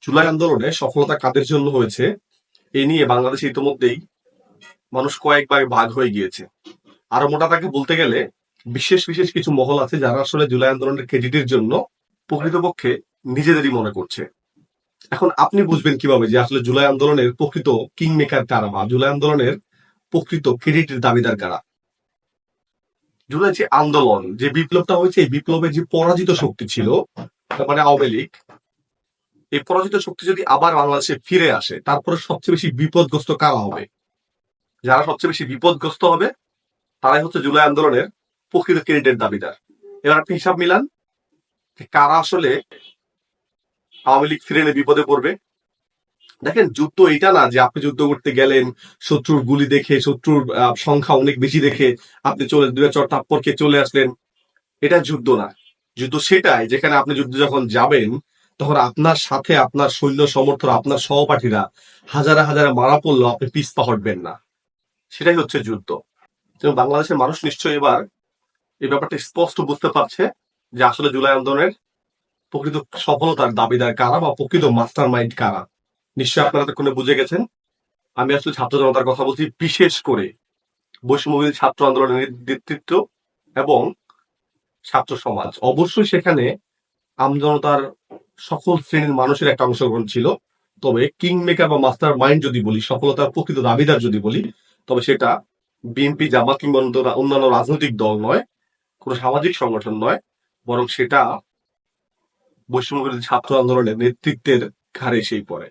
জুলাই আন্দোলনে সফলতা কাদের জন্য হয়েছে এ নিয়ে বাংলাদেশে ইতিমধ্যেই মানুষ কয়েকবার ভাগ হয়ে গিয়েছে। আরো মোটা তাকে বলতে গেলে বিশেষ বিশেষ কিছু মহল আছে যারা আসলে জুলাই আন্দোলনের ক্রেডিটের জন্য প্রকৃতপক্ষে নিজেদেরই মনে করছে। এখন আপনি বুঝবেন কিভাবে যে আসলে জুলাই আন্দোলনের প্রকৃত কিং মেকার কারা বা জুলাই আন্দোলনের প্রকৃত ক্রেডিটের দাবিদার কারা? জুলাই যে আন্দোলন, যে বিপ্লবটা হয়েছে, এই বিপ্লবের যে পরাজিত শক্তি ছিল, তার মানে আওয়ামী লীগ, এই পরাজিত শক্তি যদি আবার বাংলাদেশে ফিরে আসে, তারপরে সবচেয়ে বেশি বিপদগ্রস্ত কারা হবে? যারা সবচেয়ে বেশি বিপদগ্রস্ত হবে তারাই হচ্ছে জুলাই আন্দোলনের প্রকৃত ক্রেডিটের দাবিদার। এবার আপনি হিসাব মিলান যে কারা আসলে আওয়ামী লীগ ফিরে এলে বিপদে পড়বে। দেখেন, যুদ্ধ এটা না যে আপনি যুদ্ধ করতে গেলেন, শত্রুর গুলি দেখে, শত্রুর সংখ্যা অনেক বেশি দেখে আপনি চলে দুই চর থাপ্পড় খেয়ে চলে আসলেন। এটা যুদ্ধ না। যুদ্ধ সেটাই যেখানে আপনি যুদ্ধে যখন যাবেন তখন আপনার সাথে আপনার সৈন্য সমর্থন, আপনার সহপাঠীরা হাজারে হাজারে মারা পড়লেও আপনি পিছপা হটবেন না। সেটাই হচ্ছে যুদ্ধ। এবং বাংলাদেশের মানুষ নিশ্চয়ই এবার এই ব্যাপারটা স্পষ্ট বুঝতে পারছে যে আসলে জুলাই আন্দোলনের প্রকৃত সফলতার দাবিদার কারা বা প্রকৃত মাস্টার মাইন্ড কারা। নিশ্চয়ই আপনারা এতক্ষণে বুঝে গেছেন। আমি আসলে ছাত্র জনতার কথা বলছি, বিশেষ করে বৈষম্যবিরোধী ছাত্র আন্দোলনের নেতৃত্ব এবং ছাত্র সমাজ। অবশ্যই সেখানে আমজনতার সকল শ্রেণীর মানুষের একটা অংশগ্রহণ ছিল। তবে কিং মেকার বা মাস্টার মাইন্ড যদি বলি, সফলতার প্রকৃত দাবিদার যদি বলি, তবে সেটা বিএনপি, জামাত কিংবা অন্যান্য রাজনৈতিক দল নয়, কোনো সামাজিক সংগঠন নয়, বরং সেটা বৈষম্যবিরোধী ছাত্র আন্দোলনের নেতৃত্বের ঘাড়ে এসেই পড়ে।